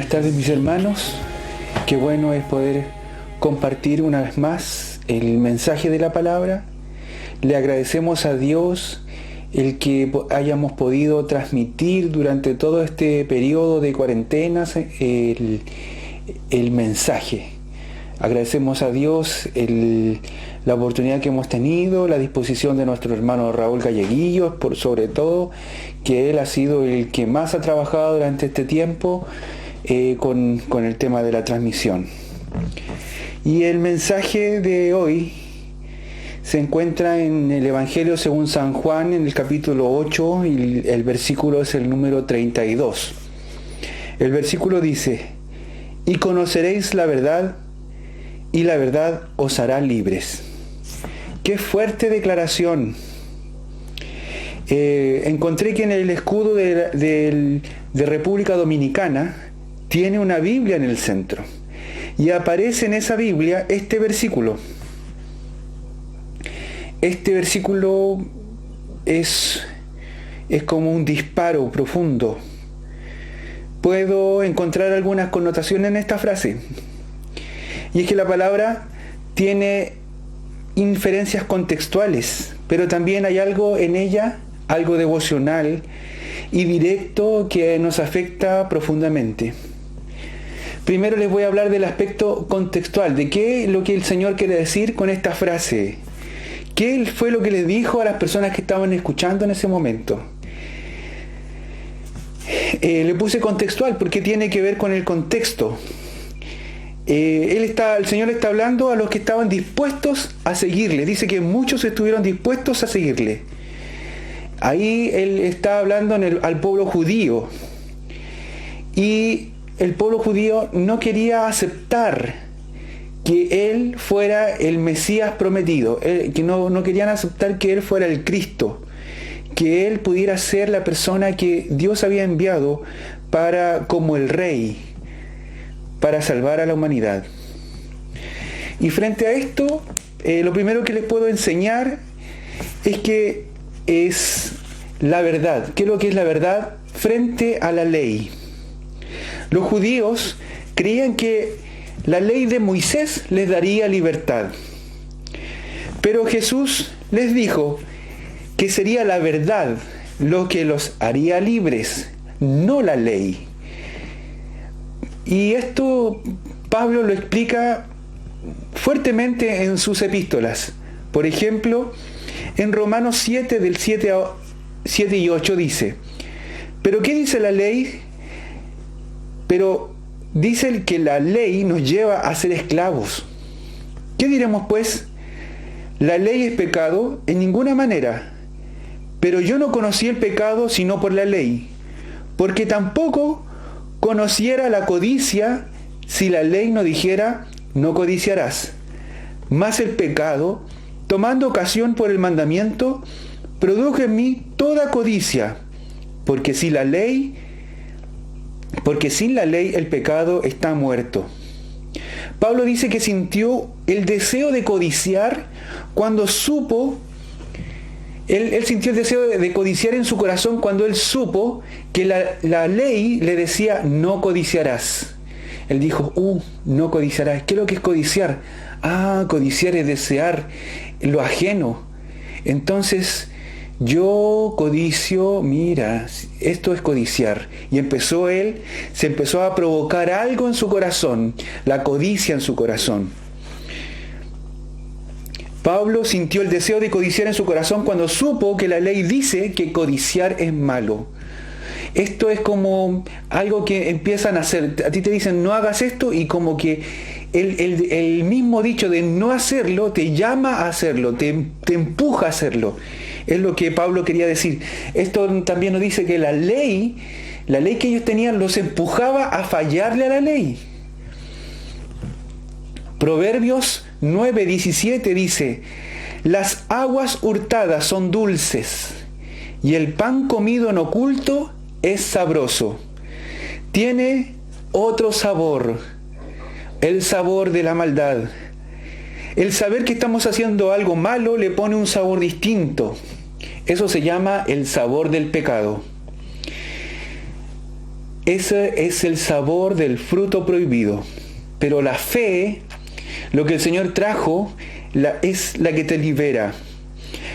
Buenas tardes, mis hermanos. Qué bueno es poder compartir una vez más el mensaje de la palabra. Le agradecemos a Dios el que hayamos podido transmitir durante todo este periodo de cuarentenas el mensaje. Agradecemos a Dios la oportunidad que hemos tenido, la disposición de nuestro hermano Raúl Galleguillos, sobre todo, que él ha sido el que más ha trabajado durante este tiempo con el tema de la transmisión. Y el mensaje de hoy se encuentra en el Evangelio según San Juan, en el capítulo 8, y el versículo es el número 32. El versículo dice: «Y conoceréis la verdad, y la verdad os hará libres». ¡Qué fuerte declaración! Encontré que en el escudo de República Dominicana tiene una Biblia en el centro. Y aparece en esa Biblia este versículo. Este versículo es como un disparo profundo. Puedo encontrar algunas connotaciones en esta frase. Y es que la palabra tiene inferencias contextuales, pero también hay algo en ella, algo devocional y directo que nos afecta profundamente. Primero les voy a hablar del aspecto contextual, de qué es lo que el Señor quiere decir con esta frase. ¿Qué fue lo que le dijo a las personas que estaban escuchando en ese momento? Le puse contextual porque tiene que ver con el contexto. El Señor está hablando a los que estaban dispuestos a seguirle. Dice que muchos estuvieron dispuestos a seguirle. Ahí Él está hablando al pueblo judío. Y el pueblo judío no quería aceptar que Él fuera el Mesías prometido. Que no querían aceptar que Él fuera el Cristo. Que Él pudiera ser la persona que Dios había enviado como el Rey, para salvar a la humanidad. Y frente a esto, lo primero que les puedo enseñar es que es la verdad. ¿Qué es lo que es la verdad frente a la ley? Los judíos creían que la ley de Moisés les daría libertad. Pero Jesús les dijo que sería la verdad lo que los haría libres, no la ley. Y esto Pablo lo explica fuertemente en sus epístolas. Por ejemplo, en Romanos 7, del 7 y 8 dice: ¿pero qué dice la ley? Pero dice que la ley nos lleva a ser esclavos. ¿Qué diremos pues? ¿La ley es pecado? En ninguna manera. Pero yo no conocí el pecado sino por la ley, porque tampoco conociera la codicia si la ley no dijera: no codiciarás. Mas el pecado, tomando ocasión por el mandamiento, produjo en mí toda codicia, porque sin la ley el pecado está muerto. Pablo dice que sintió el deseo de codiciar cuando supo. Él sintió el deseo de codiciar en su corazón cuando él supo que la ley le decía: no codiciarás. Él dijo: no codiciarás. ¿Qué es lo que es codiciar? Codiciar es desear lo ajeno. Entonces, yo codicio, mira, esto es codiciar. Y se empezó a provocar algo en su corazón, la codicia en su corazón. Pablo sintió el deseo de codiciar en su corazón cuando supo que la ley dice que codiciar es malo. Esto es como algo que empiezan a hacer. A ti te dicen: no hagas esto, y como que el mismo dicho de no hacerlo te llama a hacerlo, te empuja a hacerlo. Es lo que Pablo quería decir. Esto también nos dice que la ley que ellos tenían los empujaba a fallarle a la ley. Proverbios 9:17 dice: las aguas hurtadas son dulces, y el pan comido en oculto es sabroso. Tiene otro sabor, el sabor de la maldad. El saber que estamos haciendo algo malo le pone un sabor distinto. Eso se llama el sabor del pecado. Ese es el sabor del fruto prohibido. Pero la fe, lo que el Señor trajo, es la que te libera.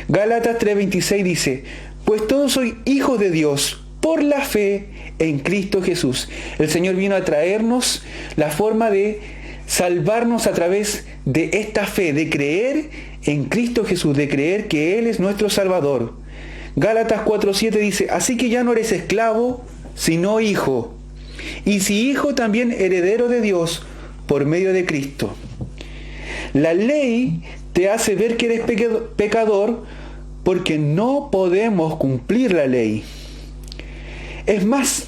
Gálatas 3:26 dice, pues todos sois hijos de Dios por la fe en Cristo Jesús. El Señor vino a traernos la forma de salvarnos a través de esta fe, de creer en Cristo Jesús, de creer que Él es nuestro Salvador. Gálatas 4:7 dice, así que ya no eres esclavo, sino hijo. Y si hijo, también heredero de Dios por medio de Cristo. La ley te hace ver que eres pecador porque no podemos cumplir la ley. Es más,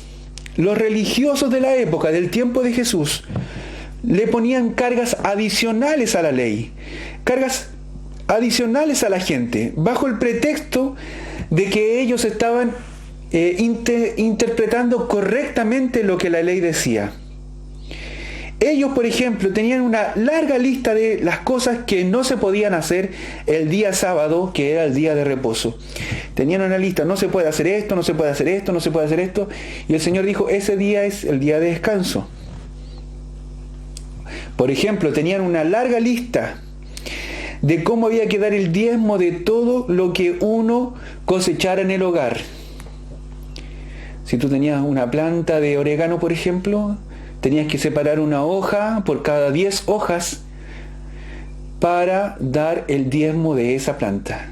los religiosos de la época, del tiempo de Jesús, le ponían cargas adicionales a la ley, cargas adicionales a la gente, bajo el pretexto de que ellos estaban interpretando correctamente lo que la ley decía. Ellos, por ejemplo, tenían una larga lista de las cosas que no se podían hacer el día sábado, que era el día de reposo. Tenían una lista, no se puede hacer esto, no se puede hacer esto, no se puede hacer esto. Y el Señor dijo, ese día es el día de descanso. Por ejemplo, tenían una larga lista de cómo había que dar el diezmo de todo lo que uno cosechara en el hogar. Si tú tenías una planta de orégano, por ejemplo, tenías que separar una hoja por cada 10 hojas para dar el diezmo de esa planta.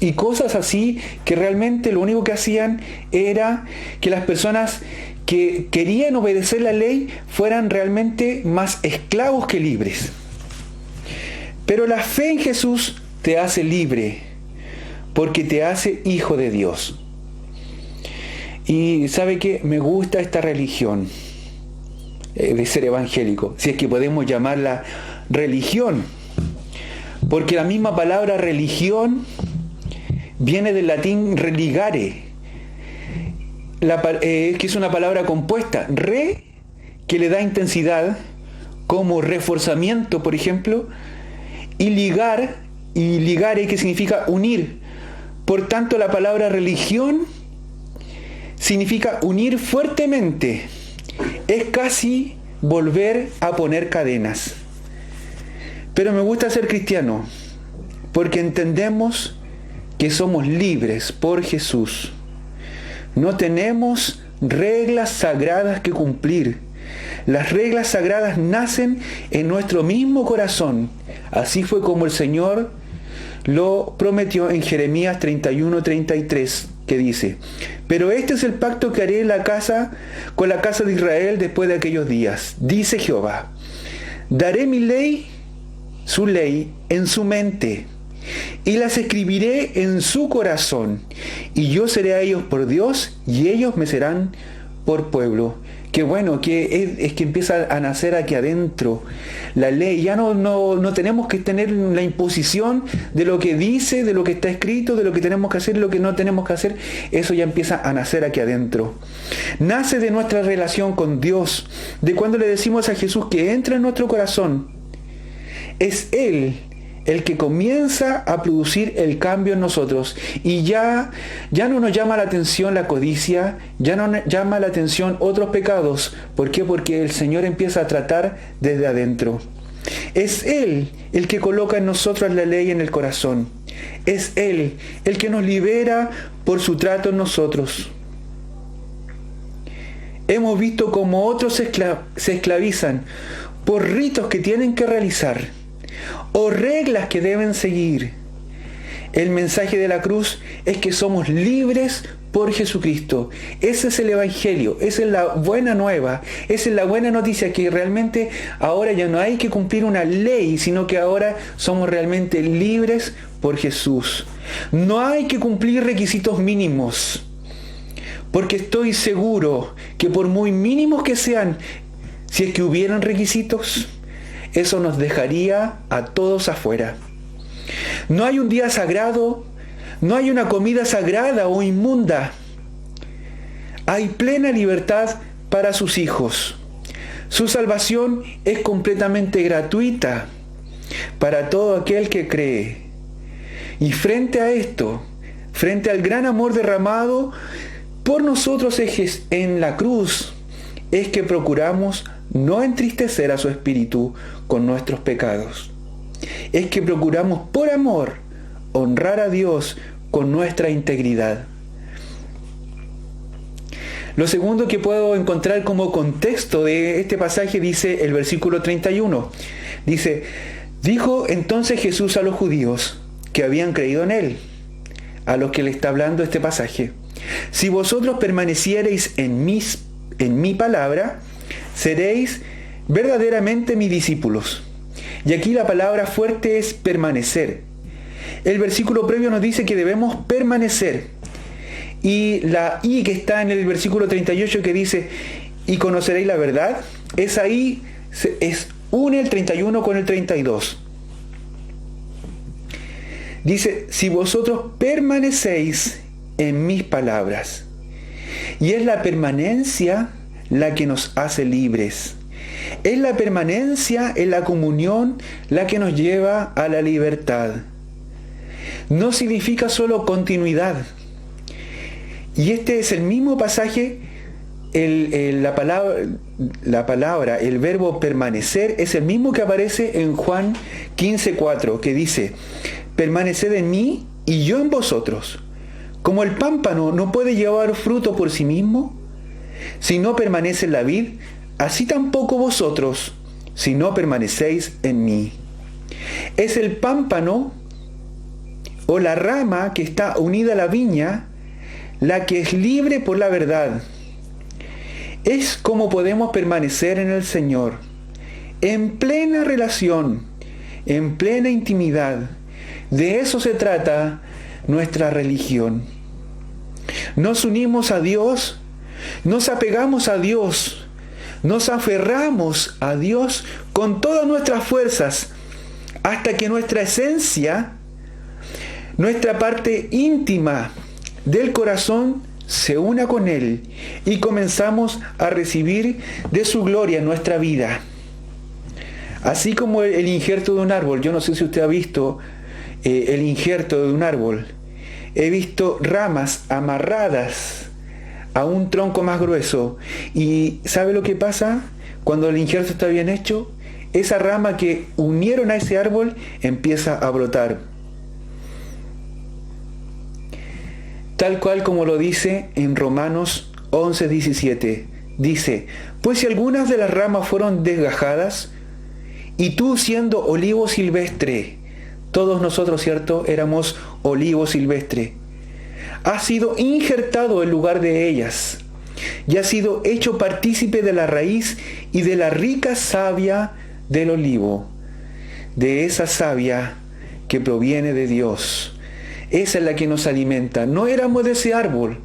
Y cosas así que realmente lo único que hacían era que las personas que querían obedecer la ley fueran realmente más esclavos que libres. Pero la fe en Jesús te hace libre, porque te hace hijo de Dios. Y ¿sabe qué? Me gusta esta religión de ser evangélico, si es que podemos llamarla religión, porque la misma palabra religión viene del latín religare, que es una palabra compuesta, re, que le da intensidad, como reforzamiento, por ejemplo, y ligare, que significa unir. Por tanto, la palabra religión significa unir fuertemente. Es casi volver a poner cadenas. Pero me gusta ser cristiano, porque entendemos que somos libres por Jesús. No tenemos reglas sagradas que cumplir. Las reglas sagradas nacen en nuestro mismo corazón. Así fue como el Señor lo prometió en Jeremías 31:33, que dice, pero este es el pacto que haré con la casa de Israel después de aquellos días, dice Jehová. Daré mi ley, su ley, en su mente, y las escribiré en su corazón, y yo seré a ellos por Dios, y ellos me serán por pueblo. Qué bueno, que es que empieza a nacer aquí adentro la ley. Ya no tenemos que tener la imposición de lo que dice, de lo que está escrito, de lo que tenemos que hacer y lo que no tenemos que hacer. Eso ya empieza a nacer aquí adentro. Nace de nuestra relación con Dios, de cuando le decimos a Jesús que entra en nuestro corazón. Es Él el que comienza a producir el cambio en nosotros. Y ya no nos llama la atención la codicia, ya no nos llama la atención otros pecados. ¿Por qué? Porque el Señor empieza a tratar desde adentro. Es Él el que coloca en nosotros la ley en el corazón. Es Él el que nos libera por su trato en nosotros. Hemos visto cómo otros se esclavizan por ritos que tienen que realizar o reglas que deben seguir. El mensaje de la cruz es que somos libres por Jesucristo. Ese es el Evangelio, esa es la buena nueva, esa es la buena noticia, que realmente ahora ya no hay que cumplir una ley, sino que ahora somos realmente libres por Jesús. No hay que cumplir requisitos mínimos, porque estoy seguro que por muy mínimos que sean, si es que hubieran requisitos, eso nos dejaría a todos afuera. No hay un día sagrado, no hay una comida sagrada o inmunda. Hay plena libertad para sus hijos. Su salvación es completamente gratuita para todo aquel que cree. Y frente a esto, frente al gran amor derramado por nosotros en la cruz, es que procuramos no entristecer a su espíritu con nuestros pecados. Es que procuramos por amor honrar a Dios con nuestra integridad. Lo segundo que puedo encontrar como contexto de este pasaje dice el versículo 31. Dice, dijo entonces Jesús a los judíos que habían creído en él, a los que le está hablando este pasaje: si vosotros permaneciereis en mi palabra, seréis verdaderamente mis discípulos. Y aquí la palabra fuerte es permanecer. El versículo previo nos dice que debemos permanecer. Y la I que está en el versículo 38 que dice, y conoceréis la verdad, es ahí, une el 31 con el 32. Dice, si vosotros permanecéis en mis palabras. Y es la permanencia la que nos hace libres. Es la permanencia en la comunión la que nos lleva a la libertad. No significa solo continuidad. Y este es el mismo pasaje, la palabra, el verbo permanecer, es el mismo que aparece en Juan 15:4, que dice, permaneced en mí y yo en vosotros. Como el pámpano no puede llevar fruto por sí mismo, si no permanece en la vid, así tampoco vosotros, si no permanecéis en mí. Es el pámpano o la rama que está unida a la viña, la que es libre por la verdad. Es como podemos permanecer en el Señor, en plena relación, en plena intimidad. De eso se trata nuestra religión. Nos unimos a Dios, nos apegamos a Dios, nos aferramos a Dios con todas nuestras fuerzas, hasta que nuestra esencia, nuestra parte íntima del corazón se una con Él y comenzamos a recibir de su gloria en nuestra vida. Así como el injerto de un árbol. Yo no sé si usted ha visto el injerto de un árbol. He visto ramas amarradas a un tronco más grueso. ¿Y sabe lo que pasa cuando el injerto está bien hecho? Esa rama que unieron a ese árbol empieza a brotar. Tal cual como lo dice en Romanos 11:17. Dice, pues si algunas de las ramas fueron desgajadas, y tú siendo olivo silvestre, todos nosotros, ¿cierto?, éramos olivo silvestre, has sido injertado en lugar de ellas, y has sido hecho partícipe de la raíz y de la rica savia del olivo, de esa savia que proviene de Dios. Esa es la que nos alimenta. No éramos de ese árbol,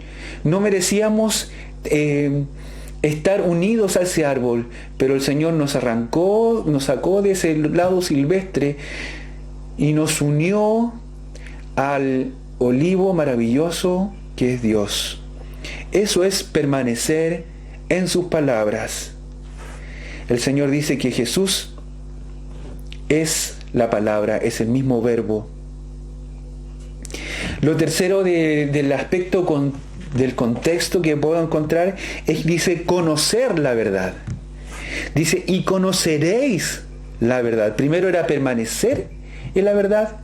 no merecíamos estar unidos a ese árbol, pero el Señor nos arrancó, nos sacó de ese lado silvestre y nos unió al olivo maravilloso que es Dios. Eso es permanecer en sus palabras. El Señor dice que Jesús es la palabra, es el mismo verbo. Lo tercero del aspecto del contexto que puedo encontrar es, dice, conocer la verdad. Dice, y conoceréis la verdad. Primero era permanecer en la verdad,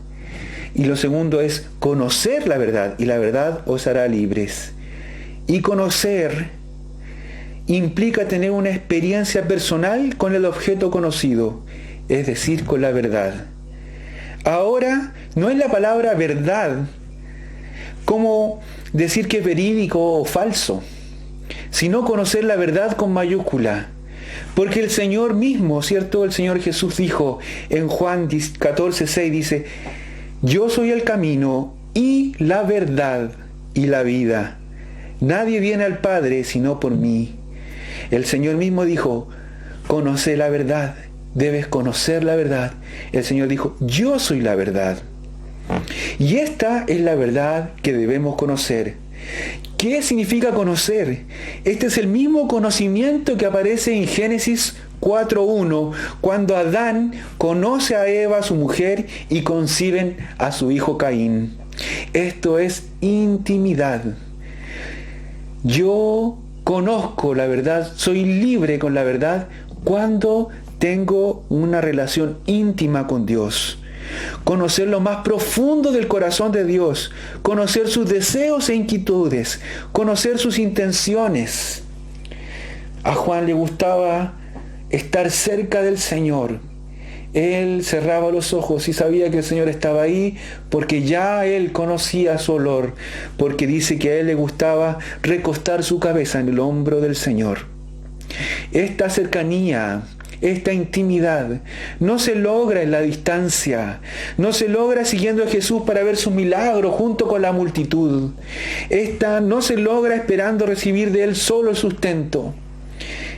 y lo segundo es conocer la verdad, y la verdad os hará libres. Y conocer implica tener una experiencia personal con el objeto conocido, es decir, con la verdad. Ahora, no es la palabra verdad como decir que es verídico o falso, sino conocer la verdad con mayúscula. Porque el Señor mismo, ¿cierto? El Señor Jesús dijo en Juan 14:6, dice, yo soy el camino y la verdad y la vida. Nadie viene al Padre sino por mí. El Señor mismo dijo, conoce la verdad, debes conocer la verdad. El Señor dijo, yo soy la verdad. Y esta es la verdad que debemos conocer. ¿Qué significa conocer? Este es el mismo conocimiento que aparece en Génesis 4:1, cuando Adán conoce a Eva, su mujer, y conciben a su hijo Caín. Esto es intimidad. Yo conozco la verdad, soy libre con la verdad cuando tengo una relación íntima con Dios. Conocer lo más profundo del corazón de Dios, conocer sus deseos e inquietudes, conocer sus intenciones. A Juan le gustaba estar cerca del Señor. Él cerraba los ojos y sabía que el Señor estaba ahí porque ya él conocía su olor, porque dice que a él le gustaba recostar su cabeza en el hombro del Señor. Esta cercanía, esta intimidad no se logra en la distancia, no se logra siguiendo a Jesús para ver sus milagros junto con la multitud. Esta no se logra esperando recibir de Él solo el sustento.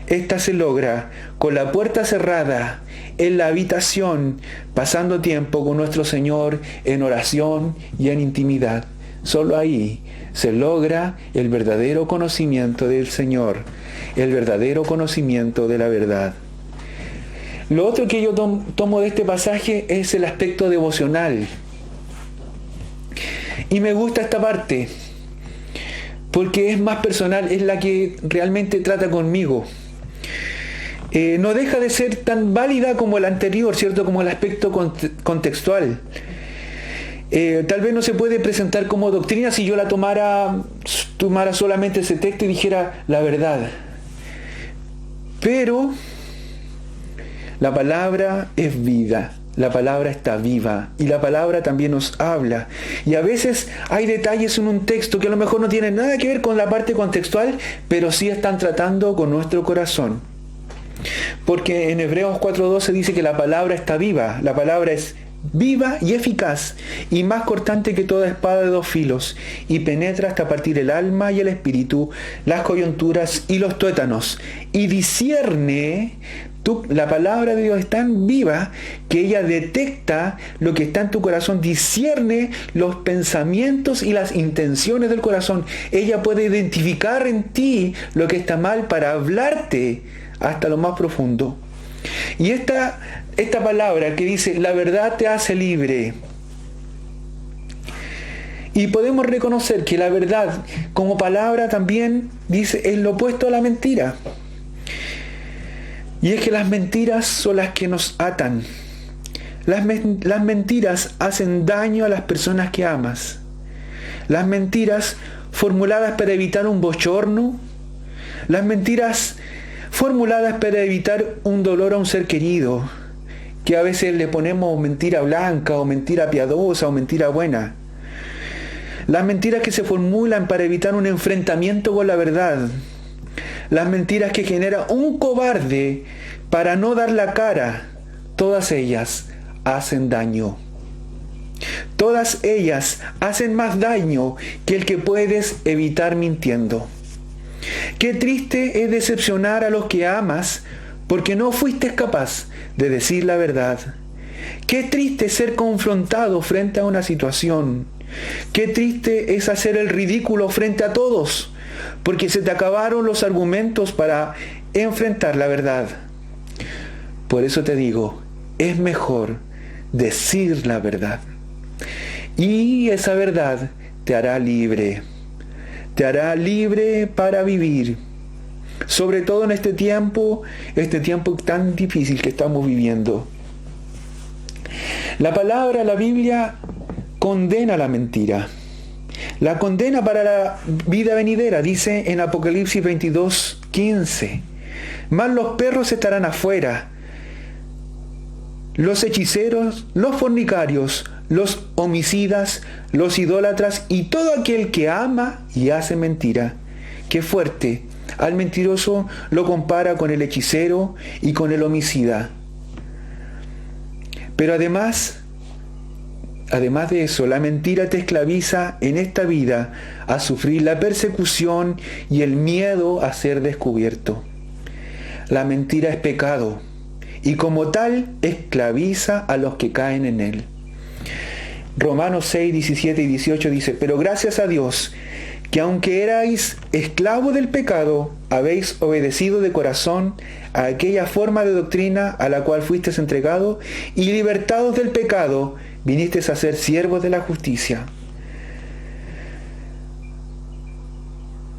Esta se logra con la puerta cerrada, en la habitación, pasando tiempo con nuestro Señor en oración y en intimidad. Solo ahí se logra el verdadero conocimiento del Señor, el verdadero conocimiento de la verdad. Lo otro que yo tomo de este pasaje es el aspecto devocional. Y me gusta esta parte, porque es más personal, es la que realmente trata conmigo. No deja de ser tan válida como el anterior, ¿cierto? Como el aspecto contextual. Tal vez no se puede presentar como doctrina si yo la tomara solamente ese texto y dijera la verdad. Pero la palabra es vida, la palabra está viva y la palabra también nos habla. Y a veces hay detalles en un texto que a lo mejor no tienen nada que ver con la parte contextual, pero sí están tratando con nuestro corazón. Porque en Hebreos 4:12 dice que la palabra está viva, la palabra es viva y eficaz, y más cortante que toda espada de dos filos, y penetra hasta partir el alma y el espíritu, las coyunturas y los tuétanos, y discierne. La palabra de Dios es tan viva que ella detecta lo que está en tu corazón, discierne los pensamientos y las intenciones del corazón. Ella puede identificar en ti lo que está mal para hablarte hasta lo más profundo. Y esta palabra que dice, la verdad te hace libre. Y podemos reconocer que la verdad como palabra también dice, es lo opuesto a la mentira. Y es que las mentiras son las que nos atan. Las mentiras hacen daño a las personas que amas. Las mentiras formuladas para evitar un bochorno. Las mentiras formuladas para evitar un dolor a un ser querido, que a veces le ponemos mentira blanca o mentira piadosa o mentira buena. Las mentiras que se formulan para evitar un enfrentamiento con la verdad. Las mentiras que genera un cobarde para no dar la cara. Todas ellas hacen daño. Todas ellas hacen más daño que el que puedes evitar mintiendo. Qué triste es decepcionar a los que amas porque no fuiste capaz de decir la verdad. Qué triste es ser confrontado frente a una situación. Qué triste es hacer el ridículo frente a todos porque se te acabaron los argumentos para enfrentar la verdad. Por eso te digo, es mejor decir la verdad. Y esa verdad te hará libre. Te hará libre para vivir. Sobre todo en este tiempo tan difícil que estamos viviendo. La Biblia condena la mentira. La condena para la vida venidera, dice en Apocalipsis 22:15. Mas los perros estarán afuera, los hechiceros, los fornicarios, los homicidas, los idólatras y todo aquel que ama y hace mentira. Qué fuerte. Al mentiroso lo compara con el hechicero y con el homicida. Pero además de eso, la mentira te esclaviza en esta vida a sufrir la persecución y el miedo a ser descubierto. La mentira es pecado y como tal esclaviza a los que caen en él. Romanos 6, 17 y 18 dice, pero gracias a Dios, que aunque erais esclavos del pecado, habéis obedecido de corazón a aquella forma de doctrina a la cual fuisteis entregado, y libertados del pecado, vinisteis a ser siervos de la justicia.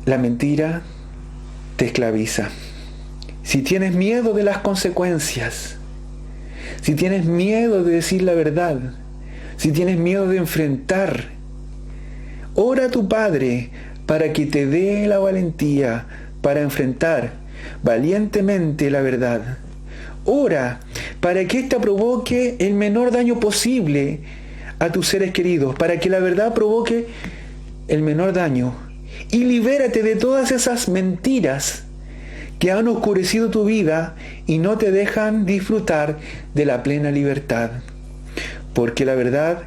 La mentira te esclaviza. Si tienes miedo de las consecuencias, si tienes miedo de decir la verdad, si tienes miedo de enfrentar, ora a tu Padre para que te dé la valentía para enfrentar valientemente la verdad. Ora para que ésta provoque el menor daño posible a tus seres queridos, para que la verdad provoque el menor daño. Y libérate de todas esas mentiras que han oscurecido tu vida y no te dejan disfrutar de la plena libertad. Porque la verdad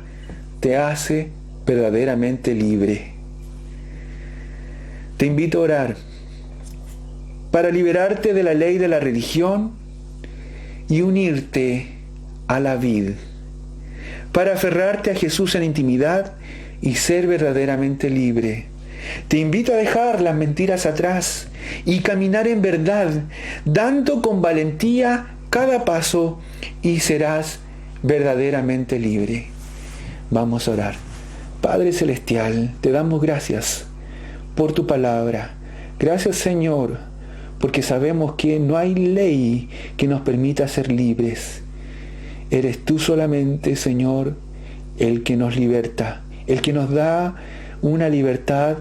te hace verdaderamente libre. Te invito a orar para liberarte de la ley de la religión y unirte a la vid, para aferrarte a Jesús en intimidad y ser verdaderamente libre. Te invito a dejar las mentiras atrás y caminar en verdad, dando con valentía cada paso, y serás verdaderamente libre. Vamos a orar. Padre Celestial, te damos gracias por tu palabra. Gracias, Señor, porque sabemos que no hay ley que nos permita ser libres. Eres tú solamente, Señor, el que nos liberta, el que nos da una libertad,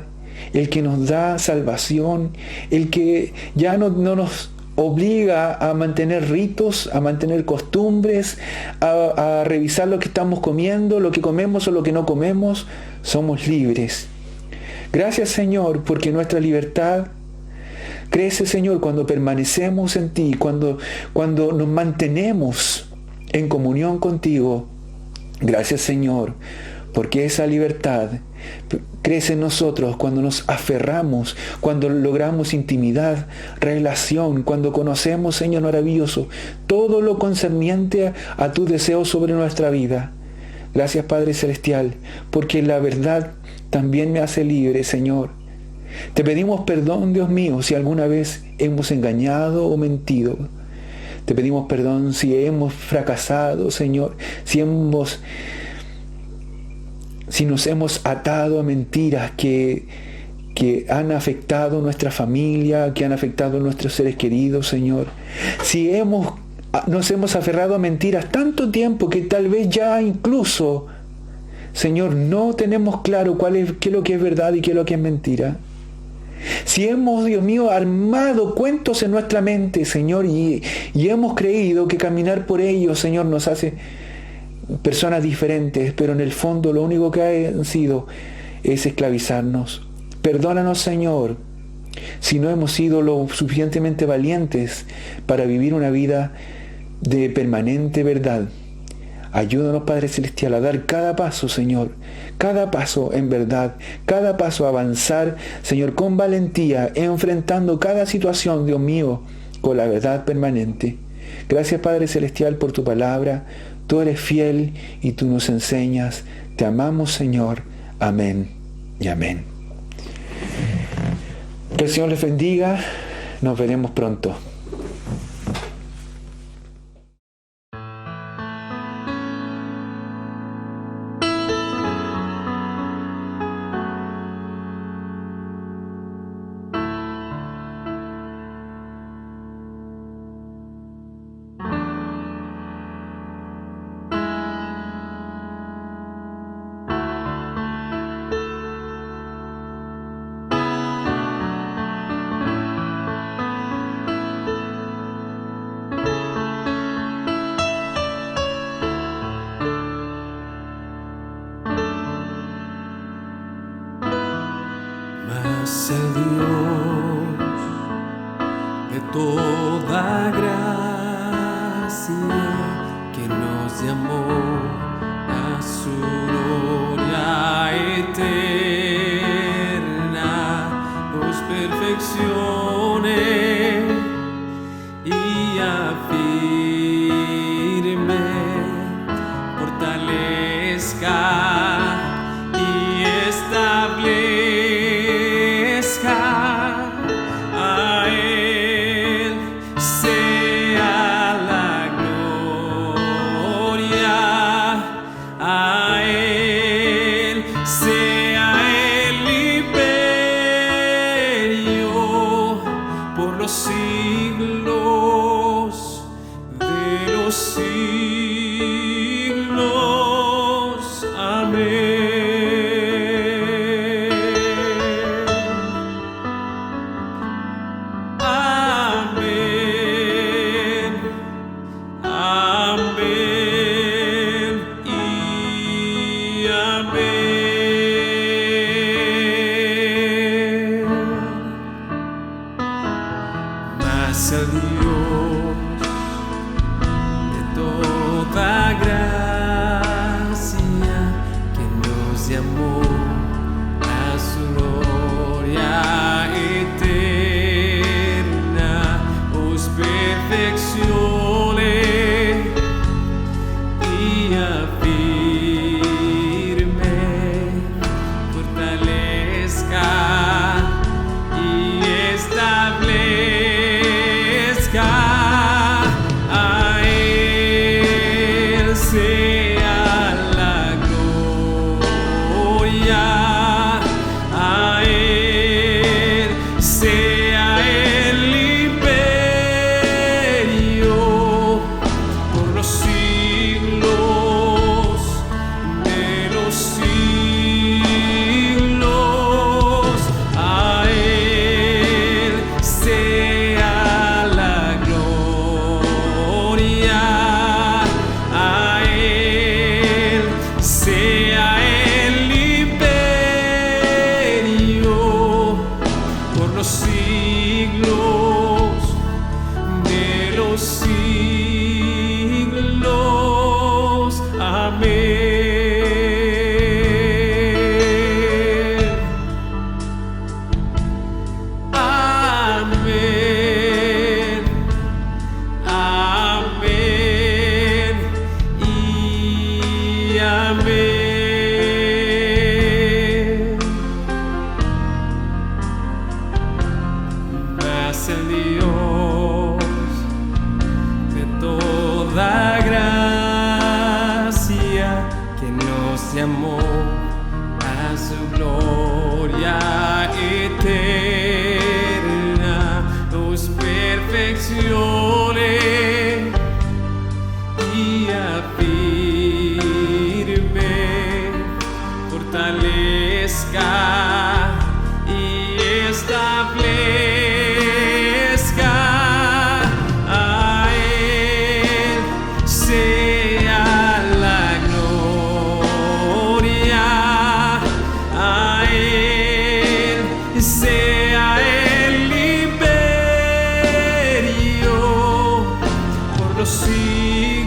el que nos da salvación, el que ya no nos obliga a mantener ritos, a mantener costumbres, a revisar lo que estamos comiendo, lo que comemos o lo que no comemos. Somos libres. Gracias, Señor, porque nuestra libertad crece, Señor, cuando permanecemos en ti, cuando nos mantenemos en comunión contigo. Gracias, Señor, porque esa libertad crece en nosotros cuando nos aferramos, cuando logramos intimidad, relación, cuando conocemos, Señor maravilloso, todo lo concerniente a tu deseo sobre nuestra vida. Gracias, Padre Celestial, porque la verdad también me hace libre, Señor. Te pedimos perdón, Dios mío, si alguna vez hemos engañado o mentido. Te pedimos perdón si hemos fracasado, Señor, si nos hemos atado a mentiras que han afectado nuestra familia, que han afectado a nuestros seres queridos, Señor. Si nos hemos aferrado a mentiras tanto tiempo que tal vez ya incluso, Señor, no tenemos claro qué es lo que es verdad y qué es lo que es mentira. Si hemos, Dios mío, armado cuentos en nuestra mente, Señor, y hemos creído que caminar por ellos, Señor, nos hace personas diferentes, pero en el fondo lo único que han sido es esclavizarnos. Perdónanos, Señor, si no hemos sido lo suficientemente valientes para vivir una vida de permanente verdad. Ayúdanos, Padre Celestial, a dar cada paso, Señor, cada paso en verdad, cada paso a avanzar, Señor, con valentía, enfrentando cada situación, Dios mío, con la verdad permanente. Gracias, Padre Celestial, por tu palabra. Tú eres fiel y tú nos enseñas. Te amamos, Señor. Amén y amén. Que el Señor les bendiga. Nos veremos pronto. Mas el Dios de toda gracia, que nos llamó a su gloria eterna, nos perfeccione y afirme, fortalezca y establezca. A Él sea la gloria los siglos. Amén. Amén. Amén y amén. Mas el Dios de toda gracia, que nos llamó a su gloria eterna, os perfeccione y afirme, fortalezca y establezca. A Él sea la gloria, a Él sea el imperio por los siglos de los siglos. A Él sea la gloria, a Él sea el imperio por los siglos de los siglos. Amén. Amén. Amén y amén. Mas el Dios de toda gracia, que nos llamó a su gloria eterna, os perfeccione y afirme, fortalezca y establezca. A Él sea la gloria, a Él sea el imperio por los siglos